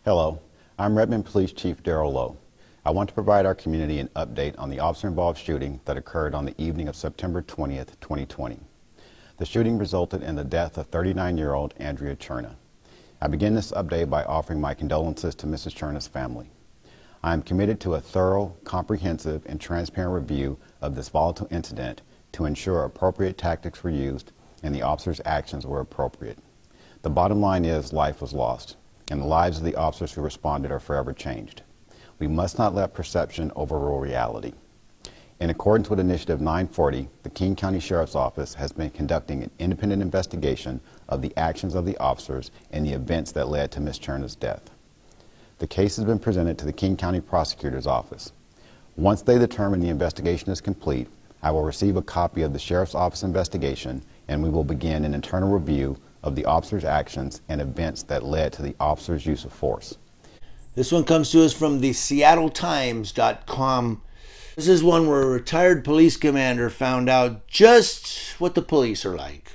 Hello, I'm Redmond Police Chief Darrell Lowe. I want to provide our community an update on the officer-involved shooting that occurred on the evening of September 20th, 2020. The shooting resulted in the death of 39-year-old Andrea CHURNA. I begin this update by offering my condolences to Mrs. CHURNA'S family. I am committed to a thorough, comprehensive, and transparent review of this volatile incident to ensure appropriate tactics were used and the officers' actions were appropriate. The bottom line is life was lost, and the lives of the officers who responded are forever changed. We must not let perception overrule reality. In accordance with Initiative 940, the King County Sheriff's Office has been conducting an independent investigation of the actions of the officers and the events that led to Ms. CHURNA'S death. The case has been presented to the King County Prosecutor's Office. Once they determine the investigation is complete, I will receive a copy of the Sheriff's Office investigation, and we will begin an internal review of the officers' actions and events that led to the officers' use of force. This one comes to us from the SeattleTimes.com. This is one where a retired police commander found out just what the police are like.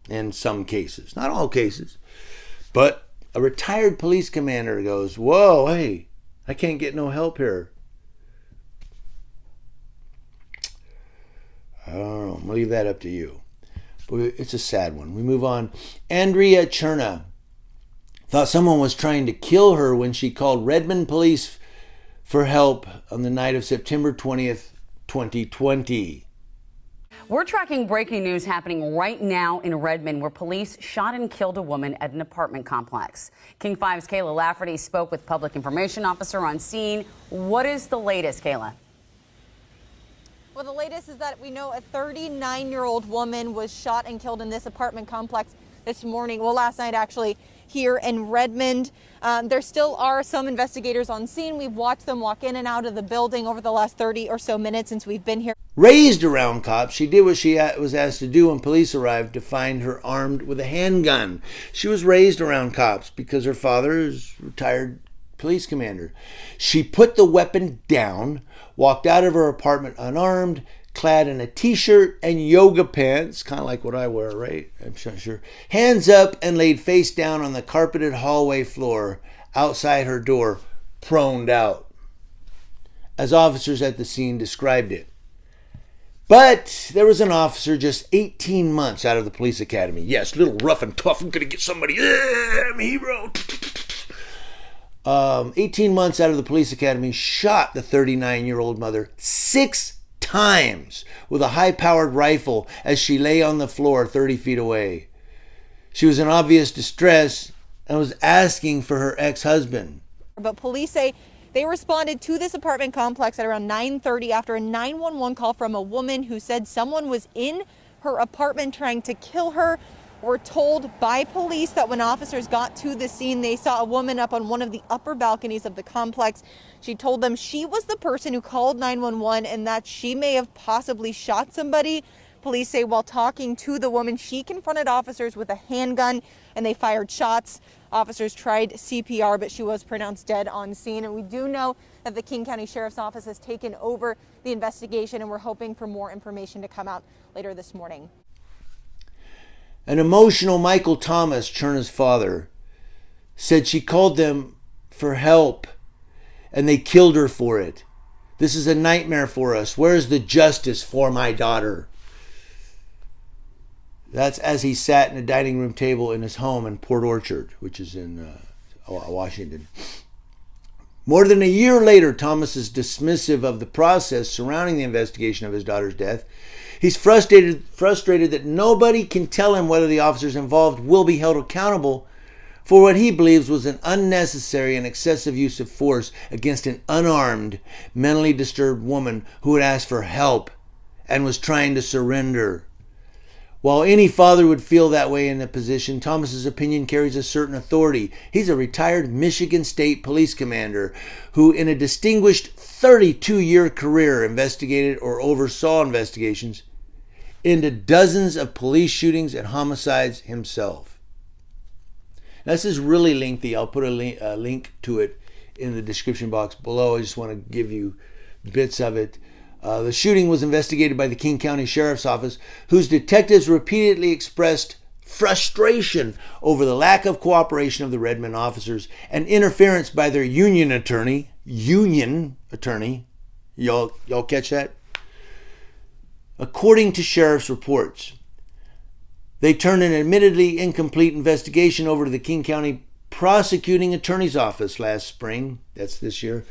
In some cases, not all cases, but a retired police commander goes, whoa, hey, I can't get no help here. I don't know. I'm going to leave that up to you. But it's a sad one. We move on. Andrea CHURNA thought someone was trying to kill her when she called Redmond police for help on the night of September 20th, 2020. We're tracking breaking news happening right now in Redmond, where police shot and killed a woman at an apartment complex. King 5's Kayla Lafferty spoke with public information officer on scene. What is the latest, Kayla? Well, the latest is that we know a 39-year-old woman was shot and killed in this apartment complex this morning. Well, last night, actually, here in Redmond. There still are some investigators on scene. We've watched them walk in and out of the building over the last 30 or so minutes since we've been here. Raised around cops, she did what she was asked to do when police arrived to find her armed with a handgun. She was raised around cops because her father is a retired police commander. She put the weapon down, walked out of her apartment unarmed, clad in a t-shirt and yoga pants, kind of like what I wear, right? I'm not sure. Hands up, and laid face down on the carpeted hallway floor outside her door, proned out, as officers at the scene described it. But there was an officer just 18 months out of the police academy. Yes, a little rough and tough. I'm going to get somebody. I'm a hero. 18 months out of the police academy, shot the 39-year-old mother 6 times with a high-powered rifle as she lay on the floor 30 feet away. She was in obvious distress and was asking for her ex-husband. But police say they responded to this apartment complex at around 9:30 after a 911 call from a woman who said someone was in her apartment trying to kill her. We're told by police that when officers got to the scene, they saw a woman up on one of the upper balconies of the complex. She told them she was the person who called 911 and that she may have possibly shot somebody. Police say while talking to the woman, she confronted officers with a handgun and they fired shots. Officers tried CPR, but she was pronounced dead on scene. And we do know that the King County Sheriff's Office has taken over the investigation, and we're hoping for more information to come out later this morning. An emotional Michael Thomas, CHURNA'S father, said she called them for help and they killed her for it. This is a nightmare for us. Where is the justice for my daughter? That's as he sat in a dining room table in his home in Port Orchard, which is in Washington. More than a year later, Thomas is dismissive of the process surrounding the investigation of his daughter's death. He's frustrated that nobody can tell him whether the officers involved will be held accountable for what he believes was an unnecessary and excessive use of force against an unarmed, mentally disturbed woman who had asked for help and was trying to surrender. While any father would feel that way in the position, Thomas's opinion carries a certain authority. He's a retired Michigan State police commander who, in a distinguished 32-year career, investigated or oversaw investigations into dozens of police shootings and homicides himself. Now, this is really lengthy. I'll put a link to it in the description box below. I just want to give you bits of it. The shooting was investigated by the King County Sheriff's Office, whose detectives repeatedly expressed frustration over the lack of cooperation of the Redmond officers and interference by their union attorney. Y'all catch that? According to sheriff's reports, they turned an admittedly incomplete investigation over to the King County Prosecuting Attorney's Office last spring. That's this year.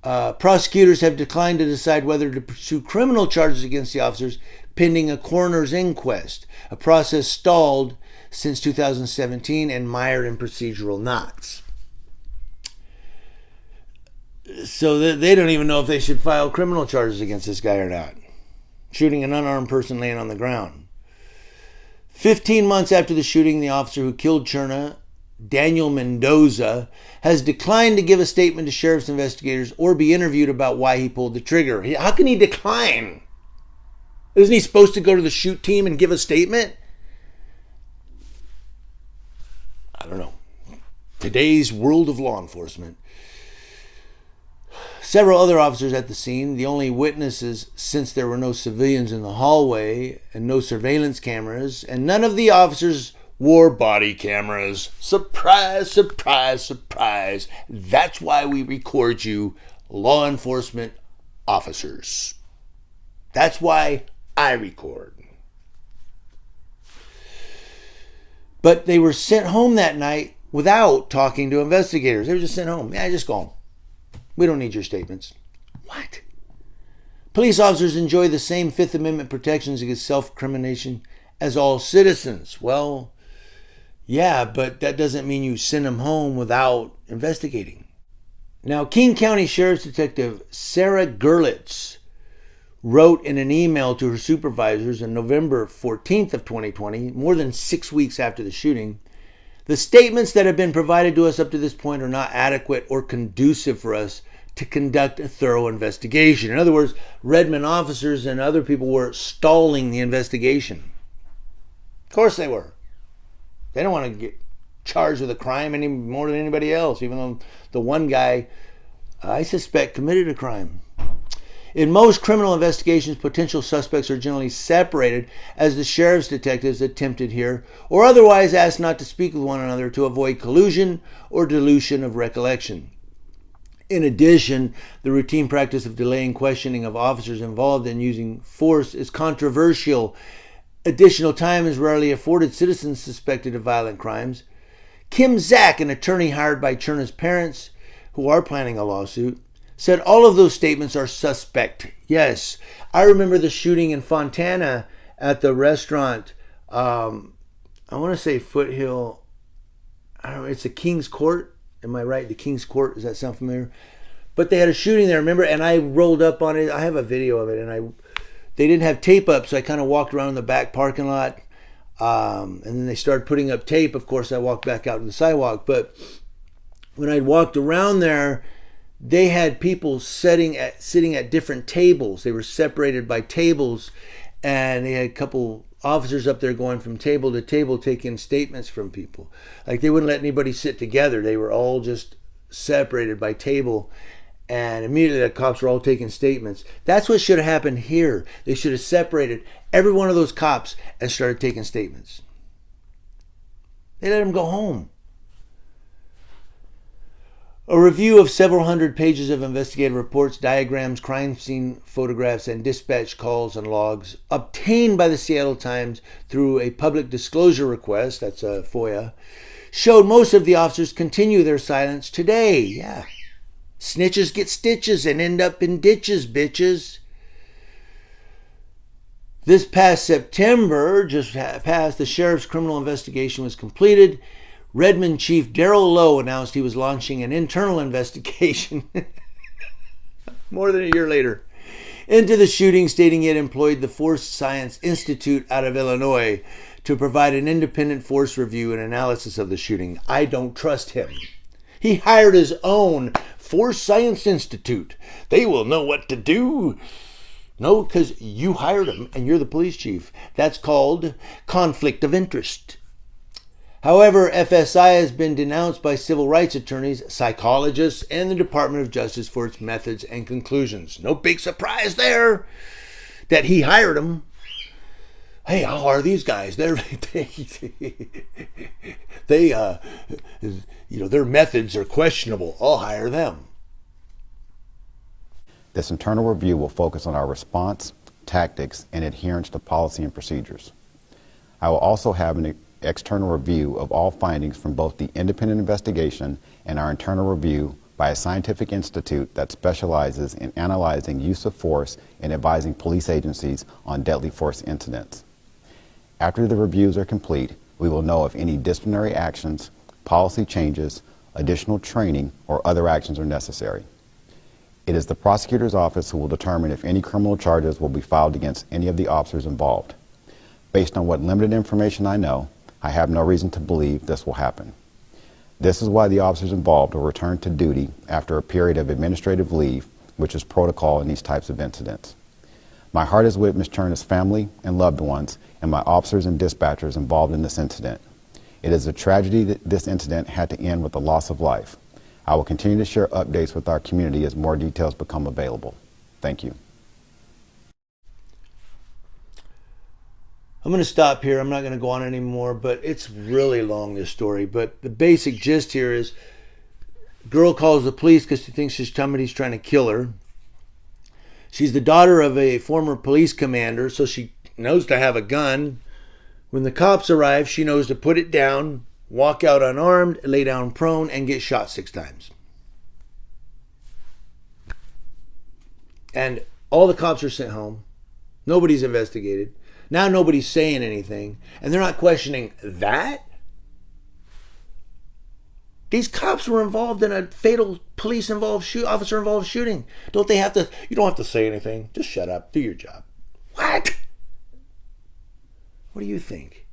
Prosecutors have declined to decide whether to pursue criminal charges against the officers pending a coroner's inquest, a process stalled since 2017 and mired in procedural knots. So they don't even know if they should file criminal charges against this guy or not. Shooting an unarmed person laying on the ground. 15 months after the shooting, the officer who killed CHURNA, Daniel Mendoza, has declined to give a statement to sheriff's investigators or be interviewed about why he pulled the trigger. How can he decline? Isn't he supposed to go to the shoot team and give a statement? I don't know. Today's world of law enforcement. Several other officers at the scene, the only witnesses since there were no civilians in the hallway and no surveillance cameras, and none of the officers wore body cameras. Surprise, surprise, surprise. That's why we record you, law enforcement officers. That's why I record. But they were sent home that night without talking to investigators. They were just sent home. Yeah, just go home. We don't need your statements. What? Police officers enjoy the same Fifth Amendment protections against self-incrimination as all citizens. Well, yeah, but that doesn't mean you send them home without investigating. Now, King County Sheriff's Detective Sarah Gerlitz wrote in an email to her supervisors on November 14th of 2020, more than 6 weeks after the shooting, the statements that have been provided to us up to this point are not adequate or conducive for us to conduct a thorough investigation. In other words, Redmond officers and other people were stalling the investigation. Of course they were. They don't want to get charged with a crime any more than anybody else, even though the one guy, I suspect, committed a crime. In most criminal investigations, potential suspects are generally separated, as the sheriff's detectives attempted here, or otherwise asked not to speak with one another to avoid collusion or dilution of recollection. In addition, the routine practice of delaying questioning of officers involved in using force is controversial. Additional time is rarely afforded citizens suspected of violent crimes. Kim Zack, an attorney hired by CHURNA'S parents, who are planning a lawsuit, said all of those statements are suspect. Yes, I remember the shooting in Fontana at the restaurant. I want to say Foothill. I don't know. It's the King's Court. Am I right? The King's Court. Does that sound familiar? But they had a shooting there, remember? And I rolled up on it. I have a video of it, and they didn't have tape up, so I kind of walked around the back parking lot. And then they started putting up tape. Of course, I walked back out to the sidewalk. But when I walked around there, they had people sitting at different tables. They were separated by tables, and they had a couple officers up there going from table to table taking statements from people. Like, they wouldn't let anybody sit together. They were all just separated by table, and immediately the cops were all taking statements. That's what should have happened here. They should have separated every one of those cops and started taking statements. They let them go home. A review of several hundred pages of investigative reports, diagrams, crime scene photographs, and dispatch calls and logs obtained by the Seattle Times through a public disclosure request, that's a FOIA, showed most of the officers continue their silence today. Yeah. Snitches get stitches and end up in ditches, bitches. This past September, just passed, the sheriff's criminal investigation was completed. Redmond Chief Darrell Lowe announced he was launching an internal investigation more than a year later into the shooting, stating he had employed the Force Science Institute out of Illinois to provide an independent force review and analysis of the shooting. I don't trust him. He hired his own Force Science Institute. They will know what to do. No, because you hired him and you're the police chief. That's called conflict of interest. However, FSI has been denounced by civil rights attorneys, psychologists, and the Department of Justice for its methods and conclusions. No big surprise there that he hired him. Hey, I'll hire these guys. They their methods are questionable. I'll hire them. This internal review will focus on our response, tactics, and adherence to policy and procedures. I will also have an external review of all findings from both the independent investigation and our internal review by a scientific institute that specializes in analyzing use of force and advising police agencies on deadly force incidents. After the reviews are complete, we will know if any disciplinary actions, policy changes, additional training, or other actions are necessary. It is the prosecutor's office who will determine if any criminal charges will be filed against any of the officers involved. Based on what limited information I know, I have no reason to believe this will happen. This is why the officers involved will return to duty after a period of administrative leave, which is protocol in these types of incidents. My heart is with Ms. CHURNA'S family and loved ones and my officers and dispatchers involved in this incident. It is a tragedy that this incident had to end with the loss of life. I will continue to share updates with our community as more details become available. Thank you. I'm going to stop here. I'm not going to go on anymore, but it's really long, this story. But the basic gist here is girl calls the police because she thinks somebody's trying to kill her. She's the daughter of a former police commander, so she knows to have a gun. When the cops arrive, she knows to put it down, walk out unarmed, lay down prone, and get shot 6 times. And all the cops are sent home. Nobody's investigated. Now nobody's saying anything. And they're not questioning that. These cops were involved in a fatal officer-involved shooting. Don't they have to? You don't have to say anything. Just shut up. Do your job. What? What do you think?